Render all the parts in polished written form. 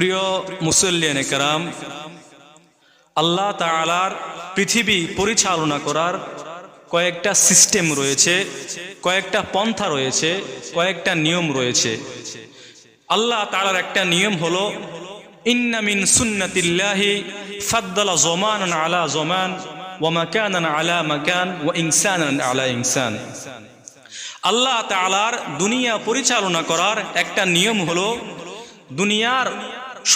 প্রিয় মুসল্লিয়ানে কেরাম, আল্লাহ তাআলার পৃথিবী পরিচালনা করার কয়েকটা সিস্টেম রয়েছে, কয়েকটা পন্থা রয়েছে, কয়েকটা নিয়ম রয়েছে। আল্লাহ তাআলার একটা নিয়ম হলো ইন্না মিন সুন্নাতিল্লাহি ফাদ্দালা জমানান আলা জমান ওয়া মাকানান আলা মাকান ওয়া ইনসানান আলা ইনসান। আল্লাহ তাআলার দুনিয়া পরিচালনা করার একটা নিয়ম হলো দুনিয়ার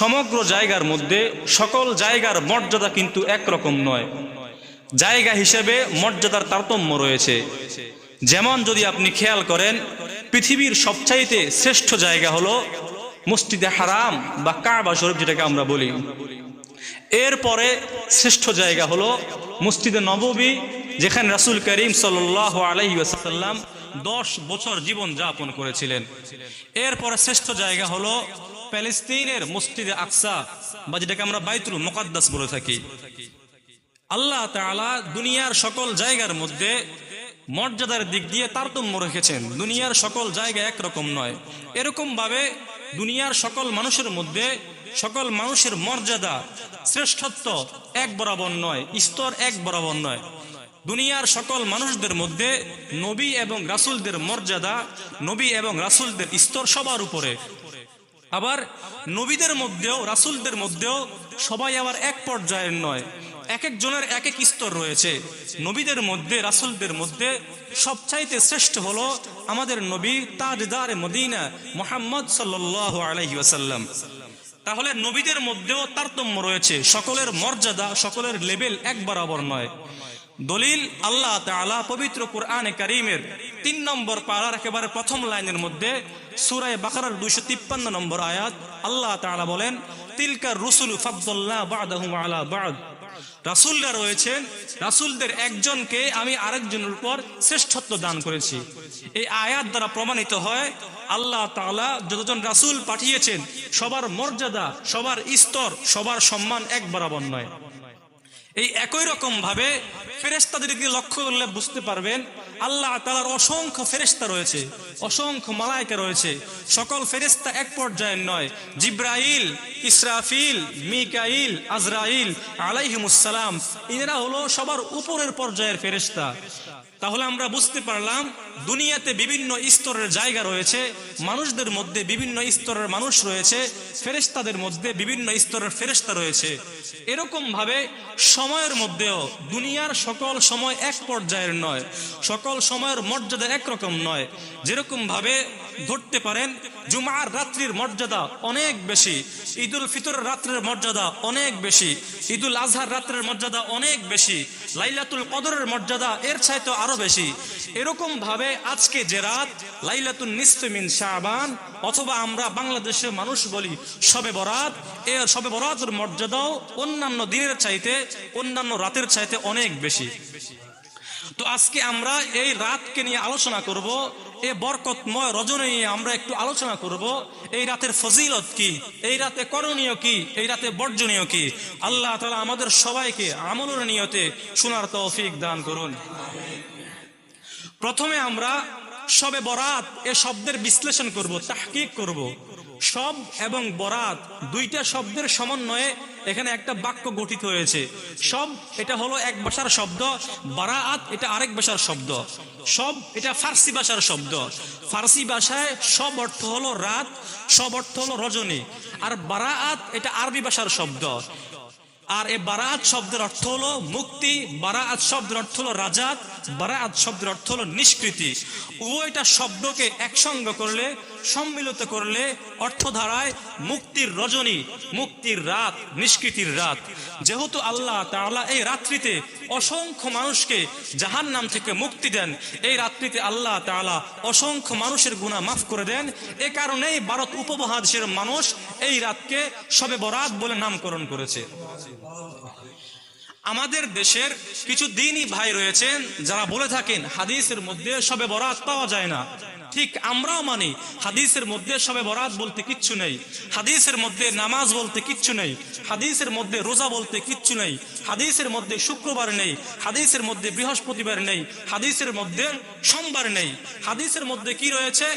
সমগ্র জায়গার মধ্যে সকল জায়গার মর্যাদা কিন্তু একরকম নয়, জায়গা হিসেবে মর্যাদার তারতম্য রয়েছে। যেমন যদি আপনি খেয়াল করেন, পৃথিবীর সবচাইতে শ্রেষ্ঠ জায়গা হলো মসজিদে হারাম বা কাবা শরীফ যেটাকে আমরা বলি। এরপরে শ্রেষ্ঠ জায়গা হলো মসজিদে নববী, যেখানে রাসূল করিম সাল্লাল্লাহু আলাইহি ওয়াসাল্লাম 10 বছর জীবন যাপন করেছিলেন। এরপরে শ্রেষ্ঠ জায়গা হলো প্যালেস্তিনের মসজিদে আকসা বা যেটাকে আমরা বাইতুল মুকাদ্দাস বলে থাকি। আল্লাহ তাআলা দুনিয়ার সকল জায়গার মধ্যে মর্যাদার দিক দিয়ে তারতম্য রেখেছেন, দুনিয়ার সকল জায়গা একরকম নয়। এরকম ভাবে দুনিয়ার সকল মানুষের মধ্যে সকল মানুষের মর্যাদা শ্রেষ্ঠত্ব এক বরাবর নয়, স্তর এক বরাবর নয়। দুনিয়ার সকল মানুষদের মধ্যে নবী এবং রাসূলদের মর্যাদা, নবী এবং রাসূলদের স্তর সবার উপরে। আবার নবীদের মধ্যেও রাসূলদের মধ্যেও সবাই আবার এক পর্যায়ের নয়, এক একজনের এক এক স্তর রয়েছে। নবীদের মধ্যে রাসূলদের মধ্যে সবচাইতে শ্রেষ্ঠ হলো আমাদের নবী তাজদারে মদিনা মুহাম্মদ সাল্লাল্লাহু আলাইহি ওয়াসাল্লাম। তাহলে নবীদের মধ্যেও তারতম্য রয়েছে, সকলের মর্যাদা সকলের লেভেল এক বরাবর নয়। দলিল আল্লাহ তাআলা পবিত্র কুরআনে কারীমের 3 নম্বর পারার একেবারে প্রথম লাইনের মধ্যে সূরা বাকারার 253 নম্বর আয়াত আল্লাহ তাআলা বলেন, তিলকার রুসুলু ফাদ্দালনা বা'দাহুম আলা বা'দ। রাসূলরা রয়েছেন, রাসূলদের একজনকে আমি আরেকজনের উপর শ্রেষ্ঠত্ব দান করেছি। এই আয়াত দ্বারা প্রমাণিত হয় আল্লাহ তাআলা যতজন রাসূল পাঠিয়েছেন সবার মর্যাদা, সবার স্তর, সবার সম্মান এক বরাবর নয়। এই একই রকম ভাবে ফেরেশতাদেরকে লক্ষ্য করলে বুঝতে পারবেন আল্লাহ তাআলার অসংখ্য ফেরেশতা রয়েছে, অসংখ্য মালায়েকা রয়েছে। সকল ফেরেশতা এক পর্যায়ের নয়। জিব্রাইল, ইসরাফিল, মিকাইল, আজরাইল আলাইহিমুস সালাম এরা হলো সবার উপরের পর্যায়ের ফেরেশতা। তাহলে আমরা বুঝতে পারলাম দুনিয়াতে বিভিন্ন স্তরের জায়গা রয়েছে, মানুষদের মধ্যে বিভিন্ন স্তরের মানুষ রয়েছে, ফেরেশতাদের মধ্যে বিভিন্ন স্তরের ফেরেশতা রয়েছে। এরকম ভাবে সময়ের মধ্যেও দুনিয়ার সকল সময় এক পর্যায়ের নয়, সকল সময়ের মর্যাদা একরকম নয়। যেরকম ভাবে ধরতে পারেন জুমার রাত্রির মর্যাদা অনেক বেশি, ঈদুল ফিতরের রাত্রের মর্যাদা অনেক বেশি, ঈদুল আজহার রাত্রের মর্যাদা অনেক বেশি, লাইলাতুল কদরের মর্যাদা এর চাইতে আরো বেশি। এরকম ভাবে আজকে যে রাত লাইলাতুন নিসফে মিন শাবান, অথবা আমরা বাংলাদেশের মানুষ বলি শবে বরাত, এর শবে বরাতের মর্যাদাও অন্যান্য দিনের চাইতে, অন্যান্য রাতের চাইতে অনেক বেশি। তো আজকে আমরা এই রাতকে নিয়ে আলোচনা করব, এই বরকতময় রজনী নিয়ে আমরা একটু আলোচনা করব। এই রাতের ফজিলত কি, এই রাতে করণীয় কি, এই রাতে বর্জনীয় কি। আল্লাহ তাআলা আমাদের সবাইকে আমলের নিয়তে শোনার তৌফিক দান করুন। প্রথমে আমরা শবে বরাত এ শব্দের বিশ্লেষণ করব, তাহকিক করব। শব এবং বরাত দুইটা শব্দের সমন্বয়ে এখানে একটা বাক্য গঠিত হয়েছে। শব এটা হলো এক ভাষার শব্দ, বারাআত এটা আরেক ভাষার শব্দ। শব এটা ফার্সি ভাষার শব্দ। ফার্সি ভাষায় শব অর্থ হলো রাত, শব অর্থ হলো রজনী। আর বারাআত এটা আরবি ভাষার শব্দ। আর এই বারাআত শব্দের অর্থ হলো মুক্তি, বারাআত শব্দের অর্থ হলো রাজাত, বারাআত শব্দের অর্থ হলো নিষ্কৃতি। উভয়টা শব্দকে একসঙ্গ করলে, সম্মিলিত করলে অর্থ ধারায় মুক্তির রজনী, মুক্তির রাত, নিষ্কৃতির রাত। যেহেতু আল্লাহ তাআলা এই রাত্রিতে অসংখ্য মানুষকে জাহান্নাম থেকে মুক্তি দেন, এই রাত্রিতে আল্লাহ তাআলা অসংখ্য মানুষের গুনাহ মাফ করে দেন। এ কারণেই ভারত উপমহাদেশের মানুষ এই রাতকে শবে বরাত বলে নামকরণ করেছে। আমাদের দেশের কিছু দ্বীনী ভাই রয়েছেন যারা বলে থাকেন হাদিসের মধ্যে শবে বরাত পাওয়া যায় না। ঠিক আমরাও মানি হাদিসের মধ্যে শবে বরাত বলতে কিচ্ছু নেই, হাদিসের মধ্যে নামাজ বলতে কিচ্ছু নেই, হাদিসের মধ্যে রোজা বলতে কিচ্ছু নেই, হাদিসের মধ্যে শুক্রবার নেই, হাদিসের মধ্যে বৃহস্পতিবার নেই, হাদিসের মধ্যে সোমবার নেই। হাদিসের মধ্যে কি রয়েছে?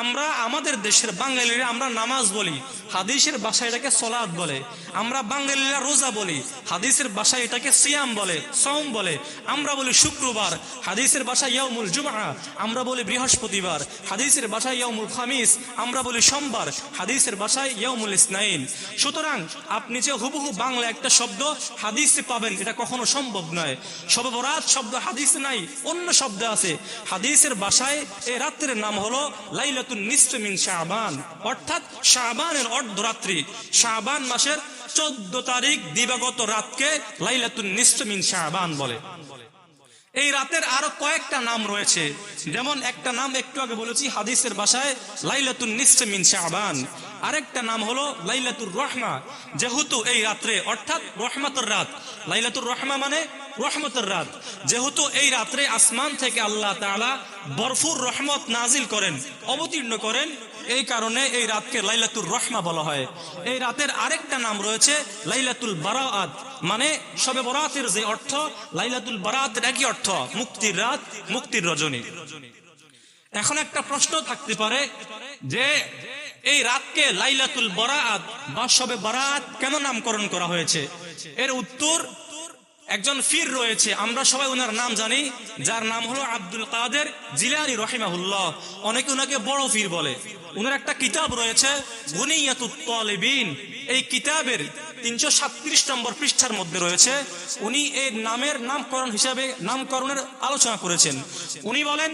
আমরা আমাদের দেশের বাঙালিরা আমরা নামাজ বলি, হাদিসের ভাষায় এটাকে সলাত বলে। আমরা বাঙালিরা রোজা বলি, হাদিসের ভাষায় এটাকে সিয়াম বলে, সওম বলে। আমরা বলি শুক্রবার, হাদিসের ভাষায় ইয়াউমুল জুমআ। আমরা বলি বৃহস্পতিবার, হাদিসের ভাষায় ইয়াউমুল খামিস। আমরা বলি সোমবার, হাদিসের ভাষায় ইয়াউমুল ইসনাইন। সুতরাং আপনি যে হুবহু বাংলা একটা শব্দ হাদিসে পাবেন এটা কখনো সম্ভব নয়। শবে বরাত শব্দ হাদিসে নাই, অন্য শব্দ আছে। হাদিসের ভাষায় এই রাত্রের নাম হলো লাইলাতুন নিসফ মিন শাবান, অর্থাৎ শাবানের অর্ধরাত্রি। শাবান মাসের 14 তারিখ দিবাগত রাতকে লাইলাতুন নিসফ মিন শাবান বলে। এই রাতের আরো কয়েকটা নাম রয়েছে, যেমন একটা নাম একটু আগে বলেছি হাদিসের ভাষায় লাইলাতুন নিসফ মিন শাবান, আরেকটা নাম হলো লাইলাতুর রহমা। যেহেতু এই রাত্রে অর্থাৎ রহমতের রাত, লাইলাতুর রহমা মানে রহমতের রাত, যেহেতু এই রাত্রে আসমান থেকে আল্লাহ তাআলা ভরপুর রহমত নাজিল করেন, অবতীর্ণ করেন, এই কারণে এই রাতকে লাইলাতুর রহমা বলা হয়। এই রাতের আরেকটা নাম রয়েছে লাইলাতুল বারাআত, মানে শবে বরাতের যে অর্থ, লাইলাতুল বারাতের একই অর্থ, মুক্তির রাত, মুক্তির রজনী। এখন একটা প্রশ্ন থাকতে পারে যে এই রাতকে লাইলাতুল বারাআত বা শবে বারাত কেন নামকরণ করা হয়েছে? এর উত্তর, একজন পীর রয়েছে, আমরা সবাই ওনার নাম জানি, যার নাম হলো আব্দুল কাদের জিলানী রাহিমাহুল্লাহ। অনেকে ওনাকে বড় পীর বলে। ওনার একটা কিতাব রয়েছে গুনিয়াতুত তালিবিন। এই কিতাবের 337 নম্বর পৃষ্ঠার মধ্যে রয়েছে, উনি এই নামের নামকরণ হিসাবে নামকরণের আলোচনা করেছেন। উনি বলেন,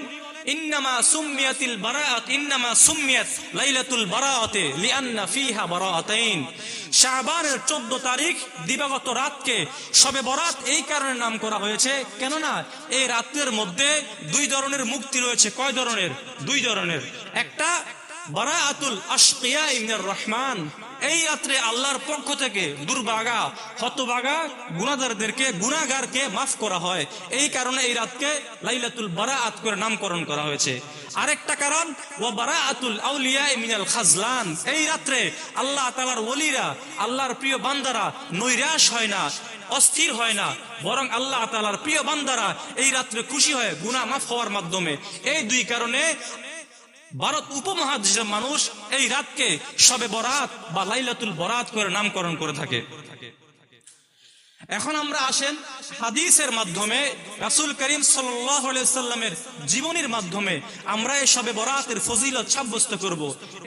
ইন্নামা সুম্মিয়াতিল বারাআত ইন্নামা সুম্মিয়াত লাইলাতুল বারাআতি লিআন্না ফিহা বারাআতাইন। শাবানের 14 তারিখ দিবাগত রাতকে শবে বরাত এই কারণে নাম করা হয়েছে, কেননা এই রাতের মধ্যে 2 ধরনের মুক্তি রয়েছে। কয় ধরনের? 2 ধরনের। একটা বারাআতুল আশকিয়া মিনার রহমান, এই রাত্রে আল্লাহর পক্ষ থেকে দুর্ভাগা, হতভাগা, গুনাহগারদেরকে, গুনাহগারকে মাফ করা হয়। এই কারণে এই রাতকে লাইলাতুল বারাআত করে নামকরণ করা হয়েছে। আরেকটা কারণ, ওয়া বারাআতুল আউলিয়া মিনাল খাজলান, এই রাত্রে আল্লাহ তাআলার ওলিরা, আল্লাহর প্রিয় বান্দারা নৈরাশ হয় না, অস্থির হয় না, বরং আল্লাহ তাআলার প্রিয় বান্দারা এই রাত্রে খুশি হয় গুনাহ মাফ হওয়ার মাধ্যমে। এই 2 কারণে ভারত উপমহাদেশের মানুষ এই রাতকে শবে বরাত বা লাইলাতুল বরাত করে নামকরণ করে থাকে। এখন আমরা আসেন হাদিসের মাধ্যমে, রাসূল করিম সাল্লাল্লাহু আলাইহি সাল্লামের জীবনীর মাধ্যমে আমরা এই শবে বরাতের ফজিলত সাব্যস্ত করব।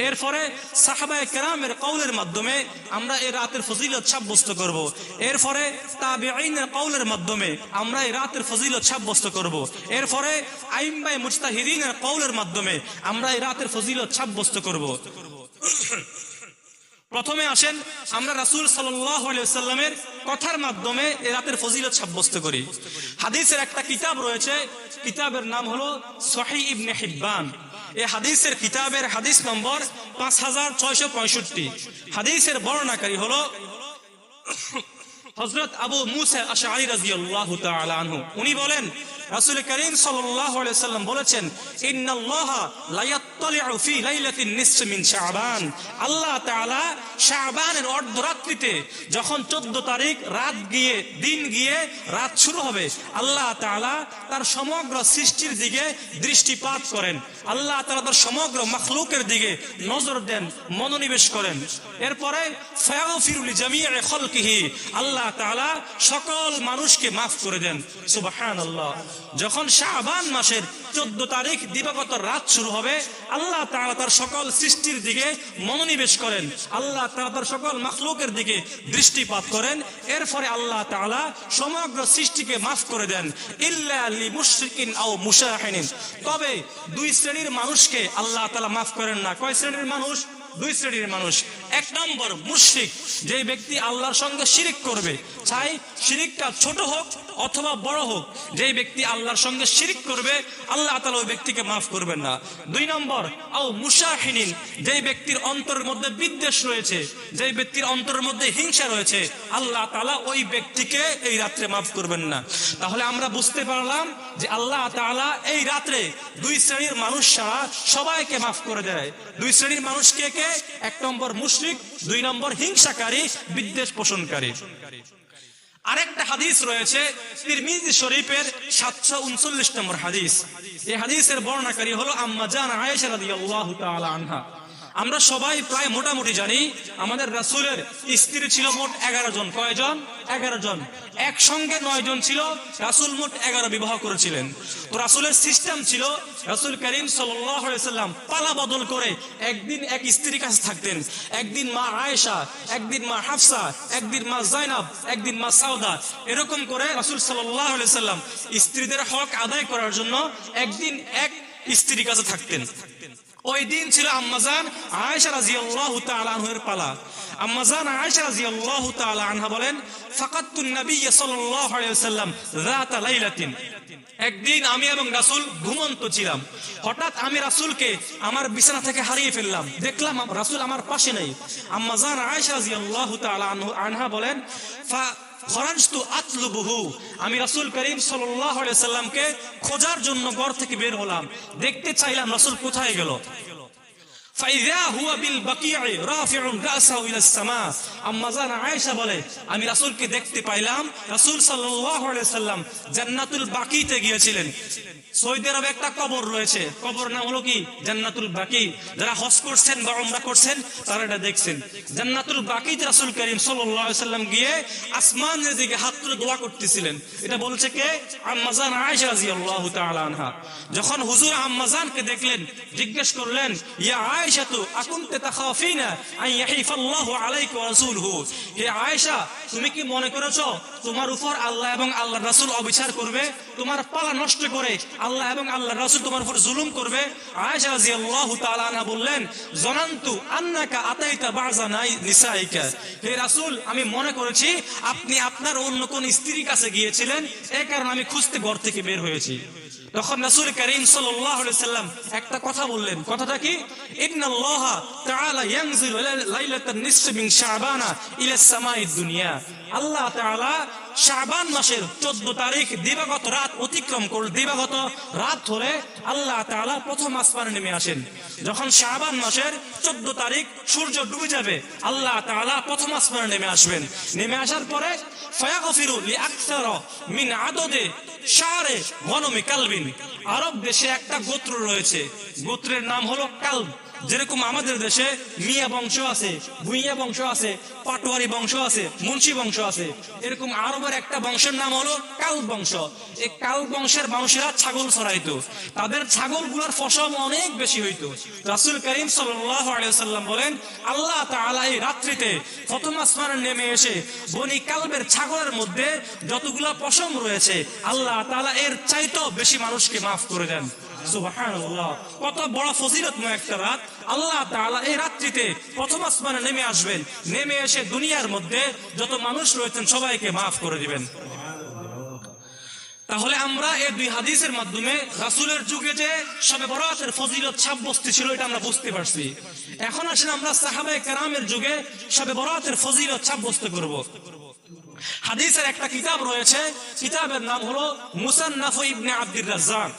এরপরে সাহাবায়ে কেরামের কওলের মাধ্যমে আমরা এই রাতের ফজিলত সাব্যস্ত করব। এরপরে তাবিঈনের কওলের মাধ্যমে আমরা এই রাতের ফজিলত সাব্যস্ত করব। এরপরে আইম্মায়ে মুজতাহিদিনের কওলের মাধ্যমে আমরা এই রাতের ফজিলত সাব্যস্ত করব। প্রথমে আসেন আমরা রাসূল সাল্লাল্লাহু আলাইহি ওয়াসাল্লামের কথার মাধ্যমে এই রাতের ফজিলত সাব্যস্ত করি। হাদিসের একটা কিতাব রয়েছে, কিতাবের নাম হলো সহিহ ইবনে হিব্বান। এই হাদিসের কিতাবের হাদিস নম্বর 5665। হাদিসের বর্ণনাকারী হলো হযরত আবু মুসা আশআরী রাদিয়াল্লাহু তাআলা আনহু। উনি বলেন, রাসূল করিম সাল্লাল্লাহু আলাইহি ওয়াসাল্লাম বলেছেন, ইন্নাল্লাহা লা ইয়াত্তালিউ ফি লাইলাতিন নিসফ মিন শাবান, আল্লাহ তাআলা শাবানের অর্ধরাত্রিতে যখন 14 তারিখ রাত গিয়ে দিন গিয়ে রাত শুরু হবে, আল্লাহ তাআলা তার সমগ্র সৃষ্টির দিকে দৃষ্টিপাত করেন। আল্লাহ তাআলা তার সমগ্র মাখলুকের দিকে নজর দেন, মনোনিবেশ করেন। এরপরে ফায়াগফিরু লিজামিই খালকিহি, আল্লাহ তাআলা সকল মানুষকে মাফ করে দেন। সুবহানাল্লাহ। যখন শাবান মাসের 14 তারিখ দিবাগত রাত শুরু হবে, আল্লাহ তাআলা তার সকল সৃষ্টির দিকে মনোনিবেশ করেন, আল্লাহ তাআলা তার সকল মাখলুকের দিকে দৃষ্টিপাত করেন। এরপরে আল্লাহ তাআলা সমগ্র সৃষ্টিকে মাফ করে দেন, ইল্লা লিমুশরিকিন আও মুশাহিনিন, তবে 2 শ্রেণীর মানুষকে আল্লাহ তাআলা মাফ করেন না। কয় শ্রেণীর মানুষ? 2 শ্রেণীর মানুষ। 1 নম্বর মুশরিক, যে ব্যক্তি আল্লাহর সঙ্গে শিরিক করবে, চাই শিরিকটা ছোট হোক অথবা বড় হোক, যে ব্যক্তি আল্লাহর সঙ্গে শিরিক করবে আল্লাহ তাআলা ওই ব্যক্তিকে মাফ করবেন না। 2 নম্বর আও মুশাহিনিন, যে ব্যক্তির অন্তরের মধ্যে বিদ্বেষ রয়েছে, যে ব্যক্তির অন্তরের মধ্যে হিংসা রয়েছে, আল্লাহ তাআলা ওই ব্যক্তিকে এই রাত্রে মাফ করবেন না। তাহলে আমরা বুঝতে পারলাম যে আল্লাহ তাআলা এই রাত্রে 2 শ্রেণীর মানুষ ছাড়া সবাইকে মাফ করে দেয়। 2 শ্রেণীর মানুষ কে কে? 1 নম্বর মুশরিক, 2 নম্বর হিংসাকারী, বিদ্বেষ পোষণকারী। আরেকটা হাদিস রয়েছে তিরমিজি শরীফের 739 নম্বর হাদিস। এই হাদিসের বর্ণনাকারী হলো আম্মা জান আয়েশা রাদিয়াল্লাহু তাআলা আনহা। আমরা সবাই প্রায় মোটামুটি জানি আমাদের রাসূলের স্ত্রী ছিল মোট 11 জন। কয়জন? 11 জন। একসঙ্গে 9 জন ছিল। রাসূল মোট 11 বিবাহ করেছিলেন। তো রাসূলের সিস্টেম ছিল, রাসূল করিম সাল্লাল্লাহু আলাইহি সাল্লাম পালা বদল করে একদিন এক স্ত্রীর কাছে থাকতেন। একদিন মা আয়েশা, একদিন মা হাফসা, একদিন মা যায়নাব, একদিন মা সাউদা, এরকম করে রাসূল সাল্লাল্লাহু আলাইহি সাল্লাম স্ত্রীদের হক আদায় করার জন্য একদিন এক স্ত্রীর কাছে থাকতেন। ওই দিন ছিল আম্মাজান আয়েশা রাদিয়াল্লাহু তাআলা আনহার পালা। আম্মাজান আয়েশা রাদিয়াল্লাহু তাআলা আনহা বলেন, ফাকাতুন নবী সাল্লাল্লাহু আলাইহি ওয়াসাল্লাম যাতা লাইলাতিন, একদিন আমি এবং রাসূল ঘুমন্ত ছিলাম। হঠাৎ আমি রাসূলকে আমার বিছানা থেকে হারিয়ে ফেললাম। দেখলাম রাসূল আমার পাশে নেই। আম্মাজান আয়েশা রাদিয়াল্লাহু তাআলা আনহা বলেন, খরাজতু আতলুবুহু, আমি রাসূল করিম সাল্লাল্লাহু আলাইহি সাল্লামকে খোঁজার জন্য ঘর থেকে বের হলাম। দেখতে চাইলাম রাসূল কোথায় গেল। ফাইযা হুয়া বিল বাকিঈ রাফিউন রাসাহু ইলা সামা, আম্মা জান আয়েশা বলে আমি রাসূলকে দেখতে পাইলাম রাসূল সাল্লাল্লাহু আলাইহি সাল্লাম জান্নাতুল বাকিতে গিয়েছিলেন। সৌদি আরবে একটা কবর রয়েছে, কবর নাম হলো কি? জান্নাতুল বাকি। যারা হজ করছেন বা উমরা করছেন তারা এটা দেখছেন। জান্নাতুল বাকিতে রাসূল করিম সাল্লাল্লাহু আলাইহি সাল্লাম গিয়ে আসমানের দিকে হাত তুলে দোয়া করতেছিলেন। এটা বলছে কে? আম্মা জান আয়েশা রাদিয়াল্লাহু তাআলা আনহা। যখন হুজুর আম্মা জানকে দেখলেন, জিজ্ঞেস করলেন, ইয়া আয়েশা তু আকুনতা তাখাফিনা আন ইয়াহিফাল্লাহু আলাইকা ওয়া রাসূলুহু, হে আয়েশা তুমি কি মনে করেছো তোমার উপর আল্লাহ এবং আল্লাহর রাসূল অবিচার করবে? তোমার পালা নষ্ট করে আল্লাহ এবং আল্লাহর রাসূল তোমার উপর জুলুম করবে? আয়েশা রাদিয়াল্লাহু তাআলা আনহা বললেন, জানান্তু আন্নাকা আতাইতা বাযা নিসাইকা, হে রাসূল আমি মনে করেছি আপনি আপনার অন্য কোন স্ত্রীর কাছে গিয়েছিলেন, এই কারণে আমি খুঁজতে ঘর থেকে বের হয়েছি। তখন রাসূল করিম সাল্লাল্লাহু আলাইহি সাল্লাম একটা কথা বললেন। কথাটা কি? ইন্নাল্লাহা তাআলা ইয়ানজিলু লাইলাতান নিসফি মিন শাবানা ইলা সামাইদ দুনিয়া, আল্লাহ তাআলা শাবান মাসের 14 তারিখ দিবাগত রাত অতিক্রম করলে, দিবাগত রাত হলে আল্লাহ তাআলা প্রথম আসমানে নেমে আসেন। যখন শাবান মাসের 14 তারিখ সূর্য ডুবে যাবে আল্লাহ তাআলা প্রথম আসমানে নেমে আসবেন। নেমে আসার পরে ফায়াগফিরু লিআকসারা মিন আদদে শারে গনমি কালবিন, আরব দেশে একটা গোত্র রয়েছে, গোত্রের নাম হলো কালব। যেরকম আমাদের দেশে মিয়া বংশ আছে, ভুইয়া বংশ আছে, পাটোয়ারি বংশ আছে, মুন্সি বংশ আছে, এরকম আরবের একটা বংশের নাম হলো কালব বংশ। এই কালব বংশের মানুষেরা ছাগল চড়াইতো, তাদের ছাগলগুলোর ফসল অনেক বেশি হইতো। রাসূল করিম সাল্লাল্লাহু আলাইহি ওয়াসাল্লাম বলেন, আল্লাহ তাআলা এই রাত্রিতে প্রথম আসমানে নেমে এসে বনি কালবের ছাগলের মধ্যে যতগুলো পশম রয়েছে আল্লাহ তাআলা এর চাইতেও বেশি মানুষকে মাফ করে দেন। সুবহানাল্লাহ, কত বড় ফজিলতময় একটা রাত। আল্লাহ তাআলা এই রাত্রিতে প্রথম আসমানে নেমে আসবেন, নেমে এসে দুনিয়ার মধ্যে যত মানুষ রয়েছেন সবাইকে মাফ করে দিবেন। তাহলে আমরা এই দুই হাদিসের মাধ্যমে রাসূলের যুগে যে শবে বরাতের ফজিলত সাব্যস্ত ছিল এটা আমরা বুঝতে পারছি। এখন আসেন আমরা সাহাবায়ে কেরামের যুগে শবে বরাতের ফজিলত সাব্যস্ত করব। হাদিসের একটা কিতাব রয়েছে, কিতাবের নাম হলো মুসান্নাফ ইবনে আব্দুর রাজ্জাক।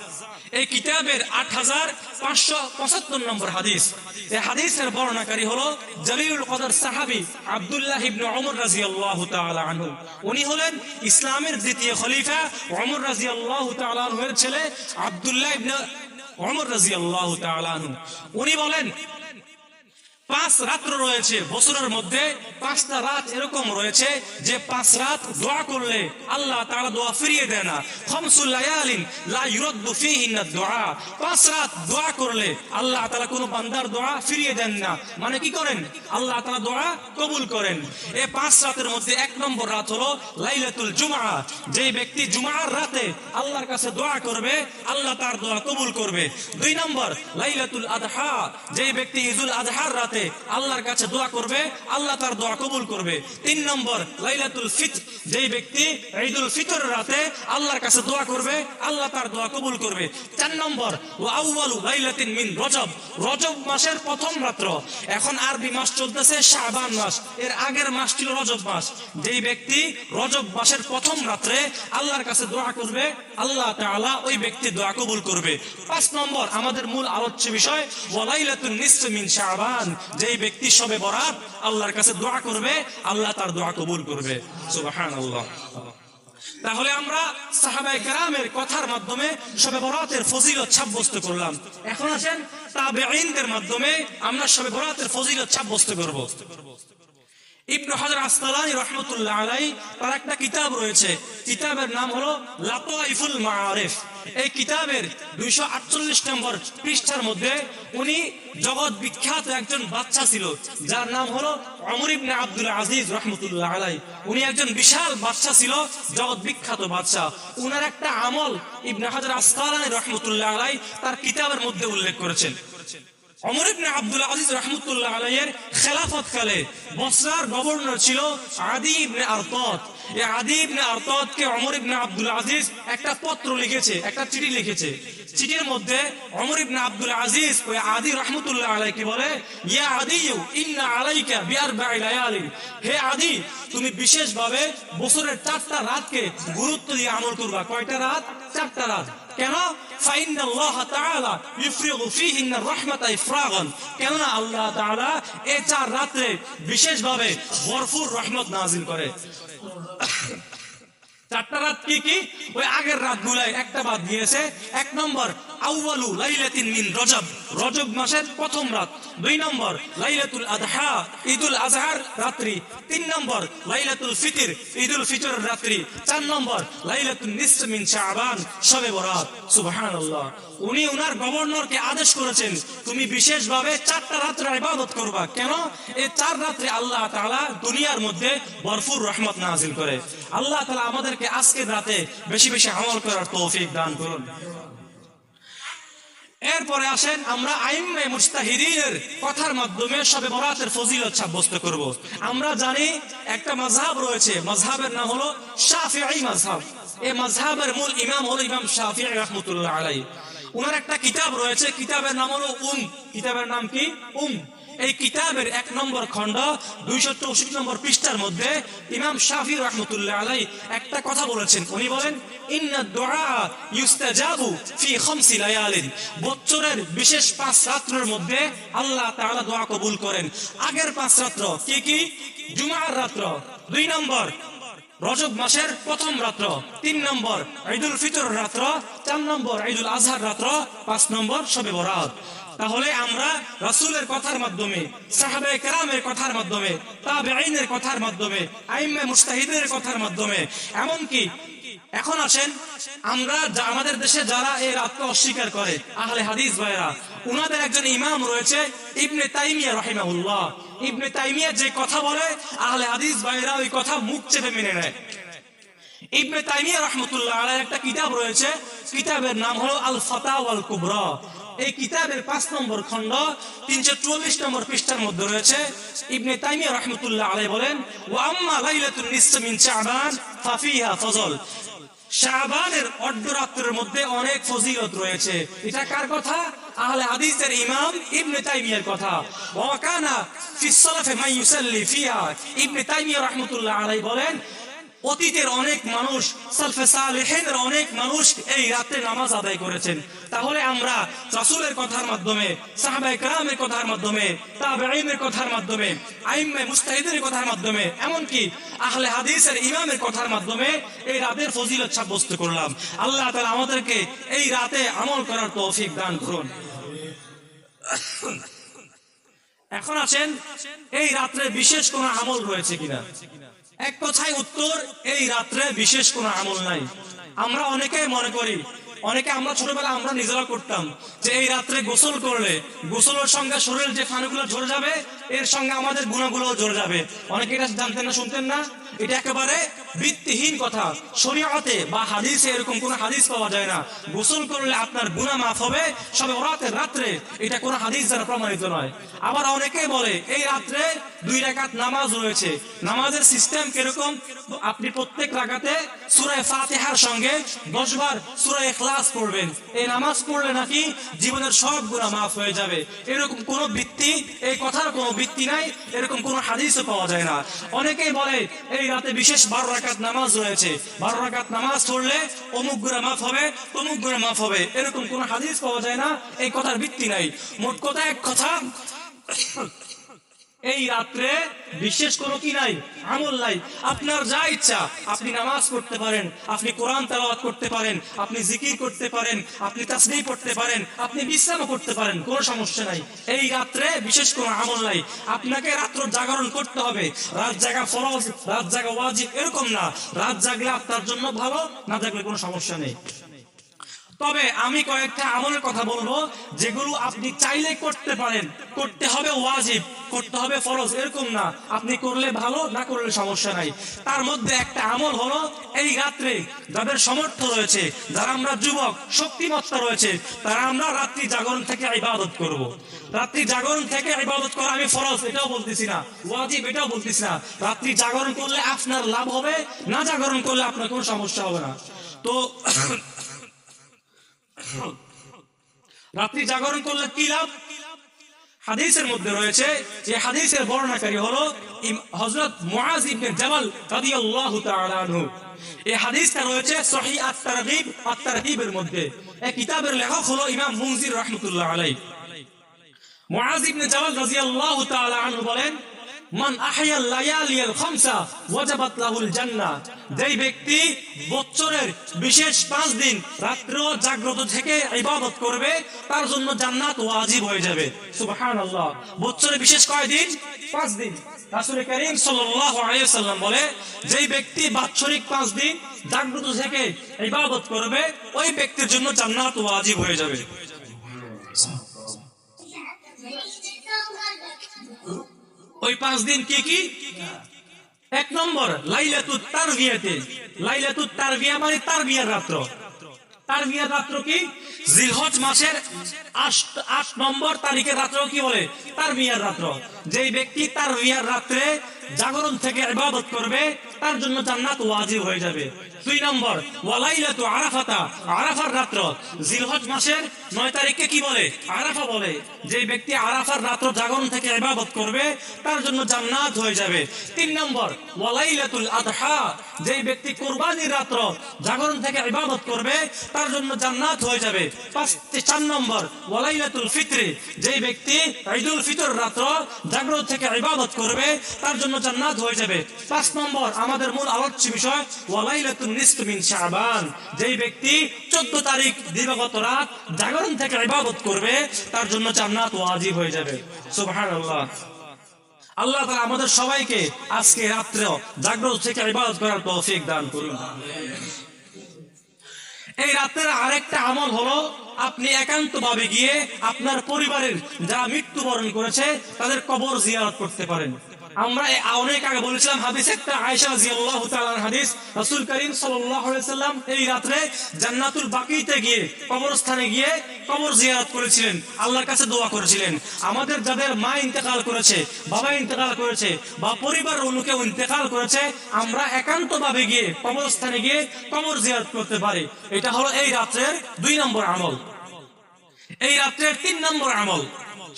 এই কিতাবের 8575 নম্বর হাদিস। এই হাদিসের বর্ণনাকারী হলো জলিলুল কদর সাহাবী আব্দুল্লাহ ইবনে ওমর রাদিয়াল্লাহু তাআলা আনহু। উনি হলেন ইসলামের দ্বিতীয় খলিফা ওমর রাদিয়াল্লাহু তাআলা আনহুর ছেলে আব্দুল্লাহ ইবনে ওমর রাদিয়াল্লাহু তাআলা আনহু। উনি বলেন 5 রাত্র রয়েছে বছরের মধ্যে, 5টা রাত এরকম রয়েছে যে 5 রাত দোয়া করলে আল্লাহ তাআলা দোয়া ফিরিয়ে দেয় না। খামসুল লায়ালিন লা ইউরাদ্দু ফীহিন্না দুআ, 5 রাত দোয়া করলে আল্লাহ তাআলা কোনো বান্দার দোয়া ফিরিয়ে দেন না। মানে কি করেন? আল্লাহ তাআলা দোয়া কবুল করেন। এই 5 রাতের মধ্যে 1 নম্বর রাত হলো লাইলাতুল জুমআ। যেই ব্যক্তি জুমআর রাতে আল্লাহর কাছে দোয়া করবে আল্লাহ তার দোয়া কবুল করবে। 2 নম্বর লাইলাতুল আদহা, যেই ব্যক্তি ঈদুল আদহার রাতে আল্লাহর কাছে দোয়া করবে আল্লাহ তার দোয়া কবুল করবে। 3 নম্বর লাইলাতুল ফিতর, যেই ব্যক্তি ঈদুল ফিতরের রাতে আল্লাহর কাছে দোয়া করবে আল্লাহ তার দোয়া কবুল করবে। 4 নম্বর ওয়া আউয়ালু লাইলাতিন মিন রজব, রজব মাসের প্রথম রাত্র। এখন আরবি মাস চলতেছে শাবান মাস, এর আগের মাস ছিল রজব মাস। যেই ব্যক্তি রজব মাসের প্রথম রাত্রে আল্লাহর কাছে দোয়া করবে আল্লাহ তাআলা ওই ব্যক্তি দোয়া কবুল করবে। 5 নম্বর আমাদের মূল আলোচ্য বিষয় ওয়া লাইলাতুন নিসফি মিন শাবান, যেই ব্যক্তি শবে বরাত আল্লাহর কাছে দোয়া করবে, আল্লাহ তার দোয়া কবুল করবে। সুবহানাল্লাহ। তাহলে আমরা সাহাবায়ে কেরামের কথার মাধ্যমে শবে বরাতের ফজিলত সাব্যস্ত করলাম। এখন আসেন তাবেঈনদের মাধ্যমে আমরা শবে বরাতের ফজিলত সাব্যস্ত করব। ইবনে হাজার আসকালানী রাহমাতুল্লাহ আলাইহি তার একটা কিতাব রয়েছে, কিতাবের নাম হলো লাতাইফুল মাআরিফ। এই কিতাবের 248 নম্বর পৃষ্ঠার মধ্যে উনি জগৎ বিখ্যাত একজন বাদশা ছিল, যার নাম হলো ওমর ইবনে আব্দুল আজিজ রাহমাতুল্লাহ আলাইহি। উনি একজন বিশাল বাদশা ছিল, জগৎ বিখ্যাত বাদশা। উনার একটা আমল ইবনে হাজার আসকালানী রাহমাতুল্লাহ আলাইহি তার কিতাবের মধ্যে উল্লেখ করেছেন। ওমর ইবনে আব্দুল আজিজ রাহমাতুল্লাহ আলাইহির খেলাফত কালে বসরার গভর্নর ছিল আদি ইবনে আরতাদ। এই আদি ইবনে আরতাদকে ওমর ইবনে আব্দুল আজিজ একটা পত্র লিখেছে, একটা চিঠি লিখেছে। চিঠির মধ্যে ওমর ইবনে আব্দুল আজিজ ওই আদি রাহমাতুল্লাহ আলাইহিকে বলে, ইয়া আদি ইন্না আলাইকা বিআরবা'i লায়ালিন, হে আদি তুমি বিশেষভাবে বছরের 4টা রাতকে গুরুত্ব দিয়ে আমল করবা। কয়টা রাত? 4টা রাত। কেন? ফাইন্নাল্লাহ তাআলা ইফরিগু ফীহিন্না রাহমাতা ইফরাগান, কেননা আল্লাহ তাআলা এই 4 রাতে বিশেষভাবে ভরপুর রহমত নাযিল করে। 4টা রাত কি কি? ওই আগের রাতগুলাই একটা বাদ দিয়েছে। 1 নম্বর আউয়ালু লাইলাতিন মিন রজব, রজব মাসের প্রথম রাত। 2 নম্বর লাইলাতুল আযহা, ঈদুল আযহার রাত্রি। 3 নম্বর লাইলাতুল ফিতর, ঈদুল ফিতরের রাত্রি। 4 নম্বর লাইলাতুন নিসফ মিন শাবান, শবে বরাত। সুবহানাল্লাহ। উনি উনার গভর্নরকে আদেশ করেছেন তুমি বিশেষভাবে 4টা রাত্রে ইবাদত করবা। কেন? এই 4 রাত্রে আল্লাহ তাআলা দুনিয়ার মধ্যে ভরপুর রহমত নাযিল করে। আল্লাহ তাআলা আমাদেরকে আজকের রাতে বেশি বেশি আমল করার তৌফিক দান করুন। এরপরে আসেন আমরা আইম্মে মুজতাহিদিনের কথার মাধ্যমে শবে বরাতের ফজিলত সাব্যস্ত করব। আমরা জানি একটা মাযহাব রয়েছে, মাযহাবের নাম হলো শাফিঈ মাযহাব। এই মাযহাবের মূল ইমাম হলো ইমাম শাফিঈ রাহমাতুল্লাহ আলাইহি। উনার একটা কিতাব রয়েছে, কিতাবের নাম হলো কিতাবের নাম কি? এই কিতাবের 1 নম্বর খণ্ড 264 নম্বর পৃষ্ঠার মধ্যে ইমাম শাফিঈ রাহমাতুল্লাহ আলাইহি একটা কথা বলেছেন। উনি বলেন, ইন্নাদ দুআ ইউস্তাজাবু ফি 5 লায়ালিন, বছরের বিশেষ 5 রাতের মধ্যে আল্লাহ তাআলা দোয়া কবুল করেন। আগের 5 রাত কি কি? জুমার রাত, 2 নম্বর রজব মাসের প্রথম রাত্র, 3 নম্বর ঈদুল ফিতর রাত্র, 4 নম্বর ঈদুল আযহার রাত্র, 5 নম্বর শবে বরাত। তাহলে আমরা রাসূলের কথার মাধ্যমে, সাহাবায়ে কেরামের কথার মাধ্যমে, তাবেঈনের কথার মাধ্যমে, আইম্মে মুজতাহিদের কথার মাধ্যমে, এমনকি এখন আসেন আমরা আমাদের দেশে যারা এই রাতকে অস্বীকার করে আহলে হাদিস ভাইরা, উনাদের একজন ইমাম রয়েছে ইবনে তাইমিয়া রাহিমাহুল্লাহ। ইবনে তাইমিয়া যে কথা বলে আহলে হাদিস ভাইরা ওই কথা মুখ চেপে মেনে নেয়। ইবনে তাইমিয়া রাহমাতুল্লাহ আলাইহির একটা কিতাব রয়েছে, কিতাবের নাম হলো আল ফাতাওয়াল কুবরা। এই কিতাবের 5 নম্বর খণ্ড 344 নম্বর পৃষ্ঠার মধ্যে রয়েছে, ইবনে তাইমিয়া রাহমাতুল্লাহ আলাইহি বলেন, ওয়া আম্মা লাইলাতুন নিসফ মিন শাবান ফাফিহা ফজল, শাবানের অর্ধরাত্রের মধ্যে অনেক ফজিলত রয়েছে। এটা কার কথা? আহলে হাদিসের ইমাম ইবনে তাইমিয়ার কথা। ওয়া কানা ফিস সালাফি মান ইউসাল্লি ফিহা, ইবনে তাইমিয়া রাহমাতুল্লাহ আলাইহি বলেন অতীতের অনেক মানুষ, সালফে সালেহিনের অনেক মানুষ এই রাতে নামাজ আদায় করেছেন। তাহলে আমরা রাসূলের কথার মাধ্যমে, সাহাবায়ে কেরামের কথার মাধ্যমে, তাবেঈনের কথার মাধ্যমে, আইম্মে মুজতাহিদের কথার মাধ্যমে, এমনকি আহলে হাদিসের ইমামের কথার মাধ্যমে এই রাতের ফজিলত সাব্যস্ত করলাম। আল্লাহ তাআলা আমাদেরকে এই রাতে আমল করার তৌফিক দান করুন। এখন আসেন এই রাতে বিশেষ কোন আমল রয়েছে কিনা। এক কথায় উত্তর, এই রাত্রে বিশেষ কোনো আমল নাই। আমরা অনেকে মনে করি, অনেকে আমরা ছোটবেলা আমরা নিজেরা করতাম যে এই রাত্রে গোসল করলে গোসলের সঙ্গে শরীরের যে ফানুগুলো ঝরে যাবে, এর সঙ্গে আমাদের গুনাহগুলো ঝরে যাবে। অনেকে এটা জানতেন না, শুনতেন না। এটা একেবারে ভিত্তিহীন কথা। শরীয়তে বা হাদিসে এরকম কোনো হাদিস পাওয়া যায় না গোসল করলে আপনার গুনাহ মাফ হবে শবে বরাতের রাত্রে। এটা কোনো হাদিস দ্বারা প্রমাণিত নয়। আবার অনেকে বলে এই রাত্রে 2 রাকাত নামাজ রয়েছে। নামাজের সিস্টেম কিরকম? আপনি প্রত্যেক রাকাতে সূরা ফাতিহার সঙ্গে 10 বার সূরা ইখলাস পড়বেন। এই নামাজ পড়লে নাকি জীবনের সব গুনাহ মাফ হয়ে যাবে। এরকম কোনো ভিত্তি, এই কথার কোনো ভিত্তি নাই, এরকম কোনো হাদিসও পাওয়া যায় না। অনেকেই বলে এই রাতে বিশেষ 12 রাকাত নামাজ রয়েছে, 12 রাকাত নামাজ পড়লে অমুক গুনাহ মাফ হবে, তমুক গুনাহ মাফ হবে। এরকম কোনো হাদিস পাওয়া যায় না, এই কথার ভিত্তি নাই। মোট কথা এক কথা, এই রাত্রে বিশেষ কোনো কি নাই, আমল নাই। আপনার যা ইচ্ছা আপনি নামাজ পড়তে পারেন, আপনি কোরআন তেলাওয়াত করতে পারেন, আপনি জিকির করতে পারেন, আপনি তাসবিহ পড়তে পারেন, আপনি বিশ্রাম করতে পারেন, কোনো সমস্যা নাই। এই রাত্রে বিশেষ কোনো আমল নাই। আপনাকে রাত্র জাগরণ করতে হবে। রাত জাগা ফরজ, রাত জাগা ওয়াজিব এরকম না। রাত জাগলে আপনার জন্য ভালো, না জাগলে কোনো সমস্যা নেই। তবে আমি কয়েকটা আমলের কথা বলবো যেগুলো আপনি চাইলে করতে পারেন। করতে হবে ওয়াজিব, করতে হবে ফরজ এরকম না, আপনি করলে ভালো, না করলে সমস্যা নাই। তার মধ্যে একটা আমল হলো এই রাত্রে যাদের সামর্থ্য রয়েছে, যারা আমরা যুবক শক্তিমত্তা রয়েছে, তারা আমরা রাত্রি জাগরণ থেকে ইবাদত করব। রাত্রি জাগরণ থেকে ইবাদত করা আমি ফরজ এটাও বলতেছি না, ওয়াজিব এটাও বলতেছি না। রাত্রি জাগরণ করলে আপনার লাভ হবে, না জাগরণ করলে আপনার কোনো সমস্যা হবে না। তো রাত্রি জাগরণ করলে কি লাভ? হাদিসের মধ্যে রয়েছে, যে হাদিসের বর্ণনাকারী হলো হযরত মুআজ ইবনে জাবাল রাদিয়াল্লাহু তাআলা আনহু। এই হাদিসটা রয়েছে সহিহ আত-তারগীবের মধ্যে। এই কিতাবের লেখক হলো ইমাম মুনজির রাহমাতুল্লাহ আলাইহি। মুআজ ইবনে জাবাল রাদিয়াল্লাহু তাআলা আনহু বলেন, মান আহইয়াল লায়ালিয়াল খামসা ওয়াজাবাত লাহুল জান্নাহ। যেই ব্যক্তি বছরের বিশেষ 5 দিন রাত্রে জাগ্রত থেকে ইবাদত করবে, তার জন্য জান্নাত ওয়াজিব হয়ে যাবে। সুবহানাল্লাহ। বছরে বিশেষ কয় দিন? 5 দিন। রাসূল করিম সাল্লাল্লাহু আলাইহি ওয়াসাল্লাম বলে, যেই ব্যক্তি বাৎসরিক 5 দিন জাগ্রত থেকে ইবাদত করবে, ওই ব্যক্তির জন্য জান্নাত ওয়াজিব হয়ে যাবে। ওই 5 দিন কি কি? 1 নম্বর লাইলাতুত তারবিয়াতে। লাইলাতুত তারবিয়া মানে তারবিয়ার রাত্র। তারবিয়ার রাত্র কি? জিলহজ মাসের 8 নম্বর তারিখের রাত্র কি বলে? তারবিয়ার রাত্র। যেই ব্যক্তি তারবিয়ার রাত্রে জাগরণ থেকে ইবাদত করবে, তার জন্য জান্নাত ওয়াজিব হয়ে যাবে। 2 নম্বর ওয়ালাইলাতু আরাফাতা। আরাফার রাত্র জিলহজ মাসের 9 তারিখকে কি বলে? আরাফা বলে। যেই ব্যক্তি আরাফার রাত্র জাগরণ থেকে ইবাদত করবে, তার জন্য জান্নাত হয়ে যাবে। 3 নম্বর ওয়ালাইলাতুল আদহা। যেই ব্যক্তি কুরবানির রাত্র জাগরণ থেকে ইবাদত করবে, তার জন্য জান্নাত হয়ে যাবে। 4 নম্বর ওয়ালাইলাতুল ফিত্র। যেই ব্যক্তি ঈদুল ফিতর রাত্র জাগরণ থেকে ইবাদত করবে, তার জন্য জান্নাত হয়ে যাবে। 5 নম্বর আমাদের মূল আলোচ্য বিষয় ওয়ালাইলাতুন নিসফ মিন শাবান। যেই ব্যক্তি 14 তারিখ দিবাগত রাত জাগরণ থেকে ইবাদত করবে, তার জন্য জান্নাত ওয়াজিব হয়ে যাবে। সুবহানাল্লাহ। আল্লাহ তাআলা আমাদের সবাইকে আজকে রাত্রে জাগরণ থেকে ইবাদত করার তৌফিক দান করুন। এই রাতের আরেকটা আমল হলো, আপনি একান্তভাবে গিয়ে আপনার পরিবারের যারা মৃত্যুবরণ করেছে তাদের কবর জিয়ারত করতে পারেন। আমরা অনেক আগে বলেছিলাম হাদিস একটা, আয়েশা রাদিয়াল্লাহু তাআলার হাদিস, রাসূল করিম সাল্লাল্লাহু আলাইহি ওয়াসাল্লাম এই রাতে জান্নাতুল বাকিতে গিয়ে কবরস্থানে গিয়ে কবর জিয়ারত করেছিলেন, আল্লাহর কাছে দোয়া করেছিলেন। আমাদের যাদের মা ইন্তেকাল করেছে, বাবা ইন্তেকাল করেছে, বা পরিবারের অন্য কেউ ইন্তেকাল করেছে, আমরা একান্তভাবে গিয়ে কবরস্থানে গিয়ে কবর জিয়ারত করতে পারি। এটা হলো এই রাতের 2 নম্বর আমল। এই রাতের 3 নম্বর আমল,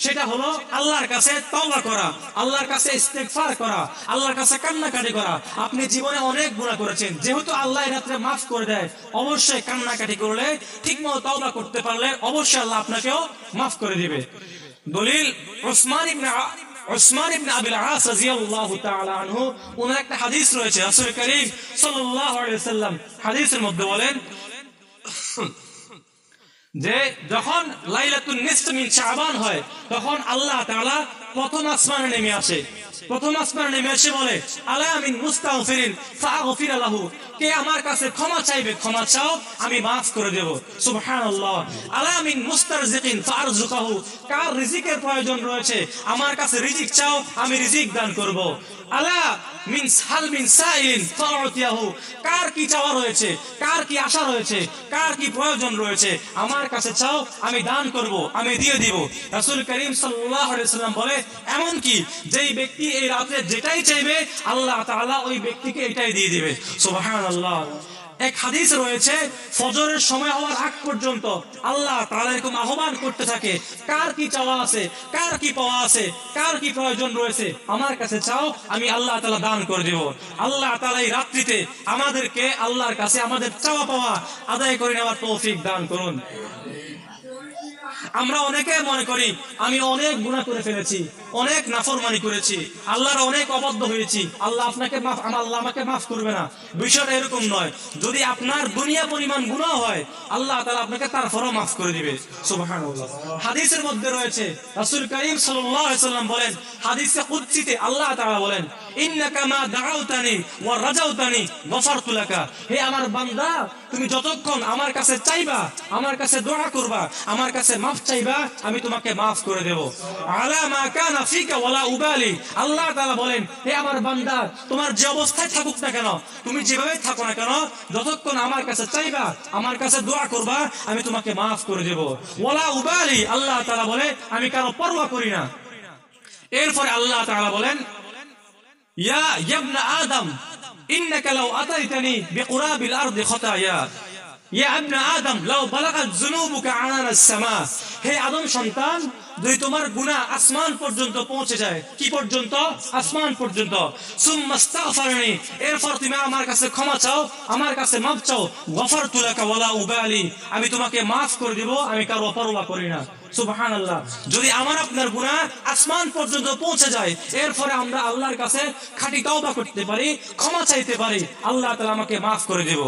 সেটা হলো আল্লাহর কাছে তওবা করা, আল্লাহর কাছে ইস্তেগফার করা, আল্লাহর কাছে কান্নাকাটি করা। আপনি জীবনে অনেক গুনাহ করেছেন, যেহেতু আল্লাহ এই রাতে মাফ করে দেয়, অবশ্যই কান্নাকাটি করলে, ঠিকমতো তওবা করতে পারলে অবশ্যই আল্লাহ আপনাকেও মাফ করে দিবে। দলিল উসমান ইবনে আবিল আস রাদিয়াল্লাহু তাআলা আনহু, ওনার একটা হাদিস রয়েছে, রাসূল করিম সাল্লাল্লাহু আলাইহি ওয়াসাল্লাম হাদিসের মধ্যে বলেন যে যখন লাইলাতুন নিসফ মিন শাবান হয়, তখন আল্লাহ তাআলা প্রথম আসমানে নেমে আসে। প্রথম আসমানে নেমে এসে বলে, আলা মিন মুস্তাগফিরিন ফাগফির লাহু। কে আমার কাছে ক্ষমা চাইবে, ক্ষমা চাও, আমি মাফ করে দেব। সুবহানাল্লাহ। আলা মিন মুস্তারজিকিন ফারজুকাহু। কার রিজিকের প্রয়োজন রয়েছে, আমার কাছে রিজিক চাও, আমি রিজিক দান করব। আলা মিন হাল মিন সাইলিন ফাউতিয়াহু। কার কি চাওয়া রয়েছে, কার কি আশা রয়েছে, কার কি প্রয়োজন রয়েছে, আমার কাছে চাও, আমি দান করব, আমি দিয়ে দিব। রাসূল করিম সাল্লাল্লাহু আলাইহি ওয়াসাল্লাম বলে, এমন কি যেই ব্যক্তি এই রাতে যেটাই চাইবে, আল্লাহ তাআলা ওই ব্যক্তিকে এটাই দিয়ে দিবে। সুবহানাল্লাহ। এক হাদিস রয়েছে, ফজরের সময় হওয়ার আগ পর্যন্ত আল্লাহ তাআলা এরকম আহ্বান করতে থাকে, কার কি চাওয়া আছে, কার কি পাওয়া আছে, কার কি প্রয়োজন রয়েছে, আমার কাছে চাও, আমি আল্লাহ তাআলা দান করে দেব। আল্লাহ তাআলা এই রাত্রিতে আমাদেরকে আল্লাহর কাছে আমাদের চাওয়া পাওয়া আদায় করে নেওয়ার তৌফিক দান করুন। আমরা অনেকে মনে করি আমি অনেক গুনাহ করে ফেলেছি, অনেক নাফরমানি করেছি, আল্লাহর অনেক অবাধ্য হয়েছি, আল্লাহ আপনাকে মাফ, আল্লাহ আমাকে মাফ করবে না। বিষয়টা এরকম নয়। যদি আপনার দুনিয়া পরিমাণ গুনাহ হয়, আল্লাহ তাআলা আপনাকে তারপরও মাফ করে দিবে। সুবহানাল্লাহ। হাদিসের মধ্যে রয়েছে, রাসূল কারীম সাল্লাল্লাহু আলাইহি ওয়াসাল্লাম বলেন, হাদিসে কুদসিতে আল্লাহ তাআলা বলেন, ইন্নাকা মা দাআউতানি ওয়া রাজাউতানি গফারতু লাকা। হে আমার বান্দা, তুমি যতক্ষণ আমার কাছে চাইবা, আমার কাছে দোয়া করবা, আমার কাছে মাফ চাইবা, আমি তোমাকে মাফ করে দেব। আলা মা কানা ফিকা ওয়ালা উবালি। আল্লাহ তাআলা বলেন, হে আমার বান্দা, তোমার যে অবস্থায় থাকুক না কেন, তুমি যেভাবে থাকো না কেন, যতক্ষণ আমার কাছে চাইবা, আমার কাছে দোয়া করবা, আমি তোমাকে মাফ করে দেব। ওয়ালা উবালি, আল্লাহ তাআলা বলে, আমি কারো পরোয়া করি না। এরপরে আল্লাহ তাআলা বলেন, ইয়া ইবনা আদম ইন্নাকা লাউ আতাইতানি বিকুরাবিল আরদি খাতায়া ইয়া ইবনা আদম লাউ বালাগাত যুনুবুকা আনানাস সামা। হে আদম সন্তান, যদি তোমার গুনাহ আসমান পর্যন্ত পৌঁছে যায়, কি পর্যন্ত? আসমান পর্যন্ত। সুম্মাস্তাগফিরনি, এরপর তুমি আমার কাছে ক্ষমা চাও, আমার কাছে মাফ চাও, গফারতু লাকা ওয়ালা উবালি, আমি তোমাকে মাফ করে দেব, আমি কারো পরোয়া করি না। সুবহানাল্লাহ। যদি আমার আপনার গুনাহ আসমান পর্যন্ত পৌঁছে যায়, এরপরে আমরা আল্লাহর কাছে খাঁটি তওবা করতে পারি, ক্ষমা চাইতে পারি, আল্লাহ তাআলা আমাকে মাফ করে দেব।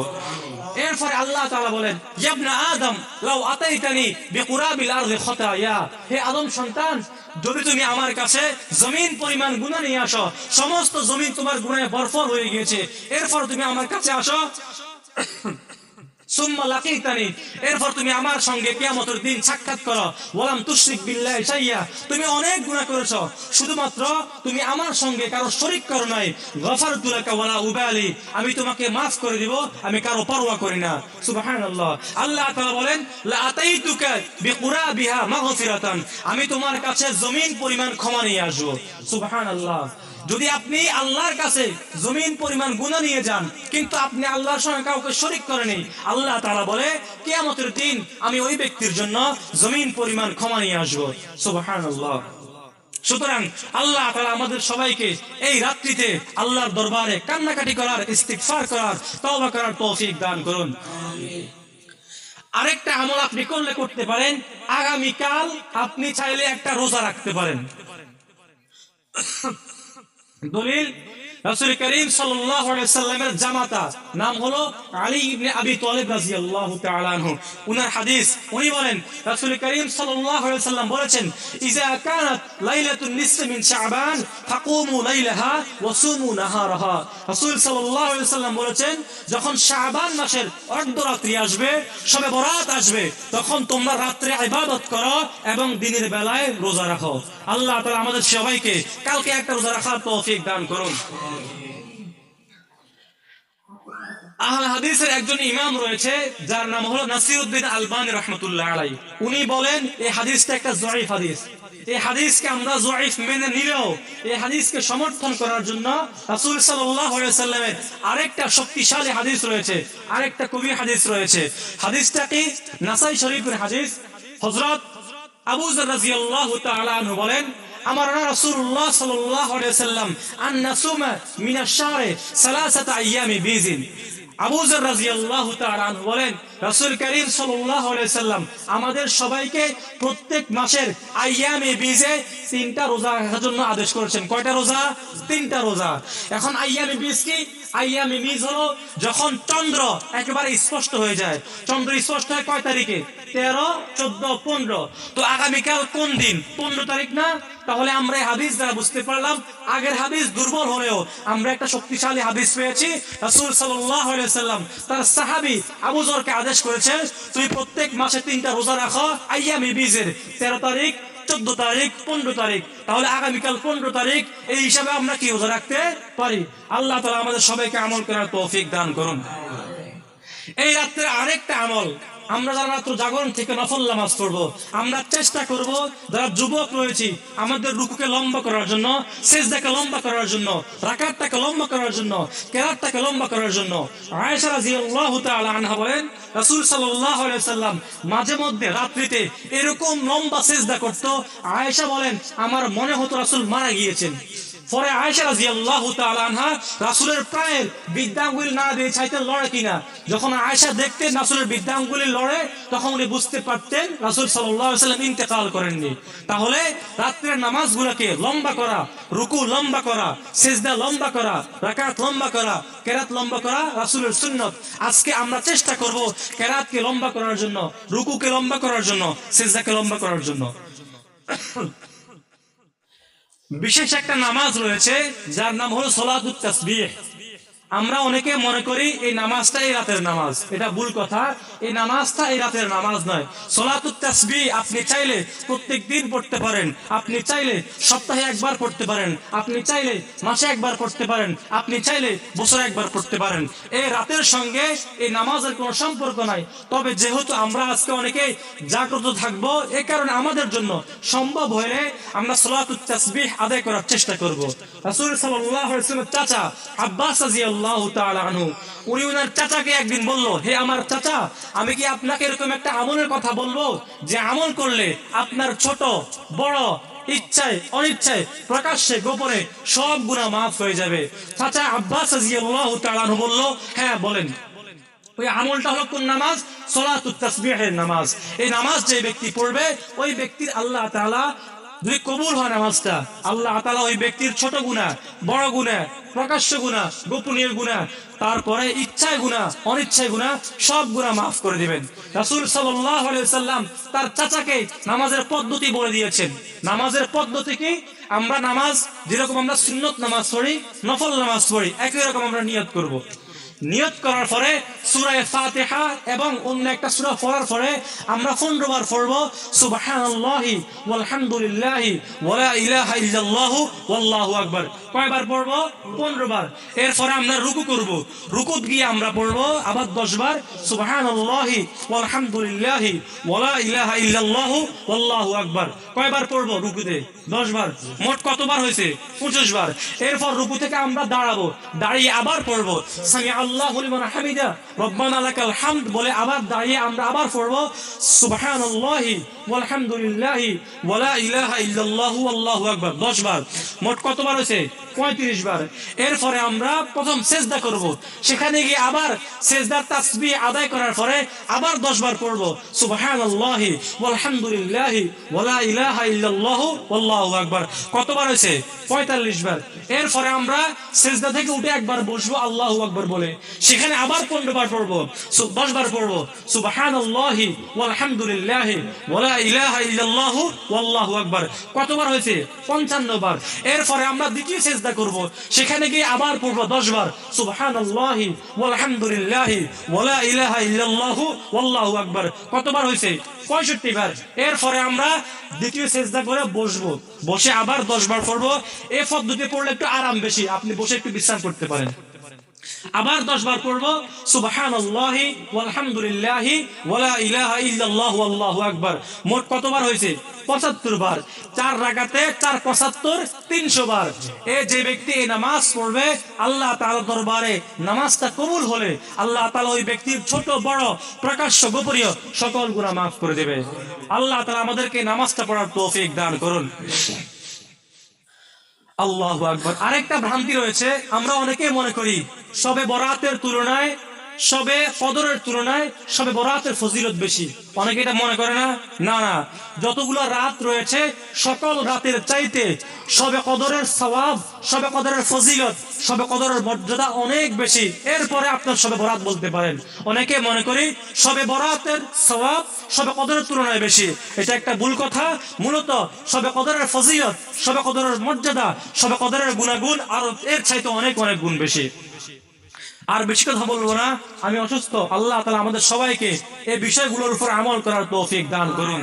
এরপরে আল্লাহ তাআলা বলেন, ইয়া ইবনা আদম লাউ আতাইতানি বিকুরাবিল আরদি খাতায়া। হে আদম সন্তান, যদি তুমি আমার কাছে জমিন পরিমাণ গুনাহ নিয়ে আসো, সমস্ত জমিন তোমার গুনাহে ভরপুর হয়ে গিয়েছে, এরপর তুমি আমার কাছে আসো, সুম্মা লাকিতানি, এরপর তুমি আমার সঙ্গে কিয়ামতের দিন সাক্ষাৎ করো, ওয়ালাম তুশরিক বিল্লাহি শাইয়া, তুমি অনেক গুনাহ করেছো, শুধুমাত্র তুমি আমার সঙ্গে কারো শরীক করো নাই, গফারতু লাকা ওয়ালা উবালি, আমি তোমাকে মাফ করে দিব, আমি কারো পরোয়া করি না। সুবহানাল্লাহ। আল্লাহ তাআলা বলেন, লা আতাইতুকা বিকুরাবিহা মাগফিরাতান, আমি তোমার কাছে জমিন পরিমাণ ক্ষমা নিয়ে আসবো। সুবহানাল্লাহ। যদি আপনি আল্লাহর কাছে জমিন পরিমাণ গুনাহ নিয়ে যান, কিন্তু আপনি আল্লাহর সঙ্গে কাউকে শরীক করেননি, আল্লাহ তাআলা বলে, কিয়ামতের দিন আমি ওই ব্যক্তির জন্য জমিন পরিমাণ ক্ষমা নিয়ে আসবো। সুবহানাল্লাহ। সুতরাং আল্লাহ তাআলা আমাদের সবাইকে এই রাত্রিতে আল্লাহর দরবারে কান্নাকাটি করার, ইস্তিগফার করার, তওবা করার তৌফিক দান করুন। আরেকটা আমল আপনি করতে পারেন, আগামীকাল আপনি চাইলে একটা রোজা রাখতে পারেন। দলিল, রাসূল করিম সাল্লাল্লাহু আলাইহি ওয়াসাল্লামের জামাতা নাম হলো আলী ইবনে আবি তালিব রাদিয়াল্লাহু তাআলা আনহু। উনার হাদিস, উনি বলেন, রাসূল করিম সাল্লাল্লাহু আলাইহি ওয়াসাল্লাম বলেছেন, ইজা কানাত লাইলাতুন নিসফ মিন শাবান ফাকুমু লাইলাহা ওয়া সুমু নাহারাহা। রাসূল সাল্লাল্লাহু আলাইহি ওয়াসাল্লাম বলেছেন, যখন শাবান মাসের অর্ধরাত্রি আসবে, শবে বরাত আসবে, তখন তোমরা রাত্রে ইবাদত করো এবং দিনের বেলায় রোজা রাখো। আল্লাহ তাআলা আমাদের সবাইকে কালকে একটা রোজা রাখার তৌফিক দান করুন। আহলে হাদিসের একজন ইমাম রয়েছে, যার নাম হলো নাসিরউদ্দিন আলবানী রাহমাতুল্লাহ আলাইহি। উনি বলেন, এই হাদিসটা একটা জয়ীফ হাদিস। এই হাদিসকে আমরা জয়ীফ মেনে নিলেও, এই হাদিসকে সমর্থন করার জন্য রাসূল সাল্লাল্লাহু আলাইহি ওয়াসাল্লামের আরেকটা শক্তিশালী হাদিস রয়েছে, আরেকটা কবি হাদিস রয়েছে। হাদিসটা কি? নাসাই শরীফের হাদিস। হযরত আবু যর রাদিয়াল্লাহু তাআলা আনহু বলেন, আমারনা রাসূলুল্লাহ সাল্লাল্লাহু আলাইহি ওয়াসাল্লাম আন নাসুমা মিনাশ শাহরি সালাসাতা আইয়ামি বিজিন। আবু যর রাদিয়াল্লাহু তাআলা আনহু বলেন, রাসূল করিম সাল্লাল্লাহু আলাইহি ওয়াসাল্লাম আমাদের সবাইকে প্রত্যেক মাসের আইয়ামে বিজে 3টা রোজা রাখার জন্য আদেশ করেছেন। কয়টা রোজা? 3টা রোজা। এখন আইয়ামে বিজ কি? আইয়ামে বিজ হলো যখন চন্দ্র একেবারে স্পষ্ট হয়ে যায়। চন্দ্র স্পষ্ট হয় কয় তারিখে? 13, 14, 15। তো আগামীকাল কোন দিন? 15 তারিখ না? তাহলে আমরা এই হাদিস দ্বারা বুঝতে পারলাম, আগের হাদিস দুর্বল হলেও আমরা একটা শক্তিশালী হাদিস পেয়েছি। রাসূল সাল্লাল্লাহু আলাইহি ওয়াসাল্লাম তার সাহাবী আবু যরকে আদেশ করেছেন, তুমি প্রত্যেক মাসে 3টা রোজা রাখো আইয়ামে বিজের, 13 তারিখ, 14 তারিখ, 15 তারিখ। তাহলে আগামীকাল 15 তারিখ, এই হিসাবে আমরা কি রোজা রাখতে পারি। আল্লাহ তাআলা আমাদের সবাইকে আমল করার তৌফিক দান করুন। এই রাত্রে আরেকটা আমল, আমরা যারা রাত্র জাগরণ থেকে নফল নামাজ পড়বো, আমরা চেষ্টা করব যারা যুবক রয়েছি আমাদের রুকুকে লম্বা করার জন্য, সিজদাকে লম্বা করার জন্য, রাকাতটাকে লম্বা করার জন্য, কিরাতটাকে লম্বা করার জন্য। আয়েশা রাদিয়াল্লাহু তাআলা আনহা বলেন, রাসূল সাল্লাল্লাহু আলাইহি ওয়াসাল্লাম মাঝে মধ্যে রাত্রিতে এরকম লম্বা সিজদা করত। আয়েশা বলেন, আমার মনে হতো রাসূল মারা গিয়েছেন। পরে আয়েশা রাদিয়াল্লাহু তাআলা আনহা রাসূলের প্রাণের বৃদ্ধাঙ্গুলি না দিয়ে চাইতেন লড়ে কিনা। যখন আয়েশা দেখতেন রাসূলের বৃদ্ধাঙ্গুলি লড়ে, তখন উনি বুঝতে পারতেন রাসূল সাল্লাল্লাহু আলাইহি ওয়াসাল্লাম ইন্তেকাল করেননি। তাহলে রাত্রের নামাজগুলোকে লম্বা করা, রুকু লম্বা করা, সিজদা লম্বা করা, রাকাত লম্বা করা, কেরাত লম্বা করা রাসূলের সুন্নাত। আজকে আমরা চেষ্টা করব কেরাতকে লম্বা করার জন্য, রুকুকে লম্বা করার জন্য, সিজদাকে লম্বা করার জন্য। বিশেষ একটা নামাজ রয়েছে যার নাম হলো সলাতুত তাসবিহ। আমরা অনেকে মনে করি এই নামাজটা এই রাতের নামাজ। এটা ভুল কথা। এই নামাজটা এই রাতের নামাজ নয়। সলাতুত তাসবিহ আপনি চাইলে প্রত্যেক দিন পড়তে পারেন, আপনি চাইলে সপ্তাহে একবার পড়তে পারেন, আপনি চাইলে মাসে একবার পড়তে পারেন, আপনি চাইলে বছরে একবার পড়তে পারেন। এই রাতের সঙ্গে এই নামাজের কোনো সম্পর্ক নাই। তবে যেহেতু আমরা আজকে অনেকেই জাগ্রত থাকবো, এই কারণে আমাদের জন্য সম্ভব হলে আমরা সলাতুত তাসবিহ আদায় করার চেষ্টা করব। রাসূল সাল্লাল্লাহু আলাইহি ওয়াসাল্লামের চাচা আব্বাস রাদিয়াল্লাহু তাআলা আনহু, উনি ওনার চাচাকে একদিন বলল, হে আমার চাচা, আমি কি আপনাকে এরকম একটা আমলের কথা বলবো যে আমল করলে আপনার ছোট বড় ইচ্ছায় অনিচ্ছায় প্রকাশ্যে গোপনে সব গুনাহ মাফ হয়ে যাবে। চাচা আব্বাস রাদিয়াল্লাহু তাআলা আনহু বলল, হ্যাঁ বলেন। ওই আমলটা হলো কোন নামাজ? সলাতুত তাসবিহের নামাজ। এই নামাজ যে ব্যক্তি পড়বে ওই ব্যক্তির আল্লাহ তাআলা যদি কবুল হয় নামাজটা, আল্লাহ তাআলা ওই ব্যক্তির ছোট গুনাহ, বড় গুনাহ, প্রকাশ্য গুনাহ, গোপনীয় গুনাহ, তারপরে ইচ্ছায় গুনাহ, অনিচ্ছায় গুনাহ, সব গুনাহ মাফ করে দিবেন। রাসূল সাল্লাল্লাহু আলাইহি ওয়াসাল্লাম তার চাচাকে নামাজের পদ্ধতি বলে দিয়েছেন। নামাজের পদ্ধতি কি? আমরা নামাজ যেরকম আমরা সুন্নত নামাজ পড়ি, নফল নামাজ পড়ি, একই রকম আমরা নিয়ত করব। নিয়ত করার পরে সূরা ফাতিহা এবং অন্য একটা সূরা পড়ার পরে আমরা 15 বার পড়ব সুবহানাল্লাহি ওয়ালহামদুলিল্লাহি ওয়ালা ইলাহা ইল্লাল্লাহু ওয়াল্লাহু আকবার। কয়বার পড়ব? 15 বার। এরপরে আমরা রুকু করব। রুকুত গিয়ে আমরা পড়ব আবার 10 বার সুবহানাল্লাহি ওয়ালহামদুলিল্লাহি ওয়ালা ইলাহা ইল্লাল্লাহু ওয়াল্লাহু আকবার। কয়বার পড়ব রুকুতে? 10 বার। মোট কতবার হয়েছে? 25 বার। এরপর রুকু থেকে আমরা দাঁড়াবো, দাঁড়িয়ে আবার পড়ব সামি আল্লাহু লিমান হামিদা রব্বানা লাকাল হামদ বলে আবার দাঁড়িয়ে আমরা আবার পড়ব সুবহানাল্লাহি ওয়ালহামদুলিল্লাহি ওয়ালা ইলাহা ইল্লাল্লাহু আল্লাহু আকবার। 10 বার। মোট কতবার হয়েছে? 35 বার। এরপরে আমরা প্রথম সিজদা করব। সেখানে গিয়ে আবার সিজদার তাসবিহ আদায় করার পরে আবার 10 বার পড়ব সুবহানাল্লাহি ওয়ালহামদুলিল্লাহি ওয়ালা ইলাহা ইল্লাল্লাহু আল্লাহু আকবার। কতবার হয়েছে? 45 বার। এরপরে আমরা সিজদা থেকে উঠে একবার বসবো আল্লাহু আকবার বলে, সেখানে আবার 15 বার পড়ব, 10 বার পড়ব সুবহানাল্লাহি ওয়ালহামদুলিল্লাহি ওয়ালা ইলাহা ইল্লাল্লাহু আল্লাহু আকবার। কতবার হয়েছে? 55 বার। এরপরে আমরা দ্বিতীয় সিজদা করব, সেখানে গিয়ে আবার পড়ব 10 বার সুবহানাল্লাহি ওয়ালহামদুলিল্লাহি ওয়ালা ইলাহা ইল্লাল্লাহু আল্লাহু আকবার। কতবার হয়েছে? 65 বার। এরপরে আমরা দ্বিতীয় সিজদা করে বসবো, বসে আবার 10 বার পড়ব। এই পদ্ধতি পড়লে একটু আরাম বেশি, আপনি বসে একটু বিশ্রাম করতে পারেন। আবার 10 বার পড়ব সুবহানাল্লাহি ওয়ালহামদুলিল্লাহি ওয়ালা ইলাহা ইল্লাল্লাহু আল্লাহু আকবার। মোট কতবার হয়েছে? 75 বার। 4 রাকাতে 4 75 300 বার। এই যে ব্যক্তি এই নামাজ পড়বে আল্লাহ তাআলার দরবারে নামাজটা কবুল হলে আল্লাহ তাআলা ওই ব্যক্তির ছোট বড় প্রকাশ্য গোপনীয় সকল গুনাহ মাফ করে দেবে। আল্লাহ তাআলা আমাদেরকে নামাজটা পড়ার তৌফিক দান করুন। আল্লাহু আকবার। আরেকটা ভ্রান্তি রয়েছে, আমরা অনেকে মনে করি শবে বরাতের তুলনায়, শবে কদরের তুলনায় শবে বরাতের ফজিলত বেশি। অনেকে এটা মনে করে না? না না, যতগুলো রাত রয়েছে সকল রাতের চাইতে শবে কদরের সওয়াব, শবে কদরের ফজিলত, শবে কদরের মর্যাদা অনেক বেশি। এরপরে আপনার শবে বরাত বলতে পারেন। অনেকে মনে করি শবে বরাতের সওয়াব শবে কদরের তুলনায় বেশি। এটা একটা ভুল কথা। মূলত শবে কদরের ফজিলত, শবে কদরের মর্যাদা, শবে কদরের গুণাগুণ আর এর চাইতে অনেক অনেক গুণ বেশি। আর বেশি কথা বলবো না, আমি অসুস্থ। আল্লাহ তাআলা আমাদের সবাইকে এই বিষয়গুলোর উপর আমল করার তৌফিক দান করুন।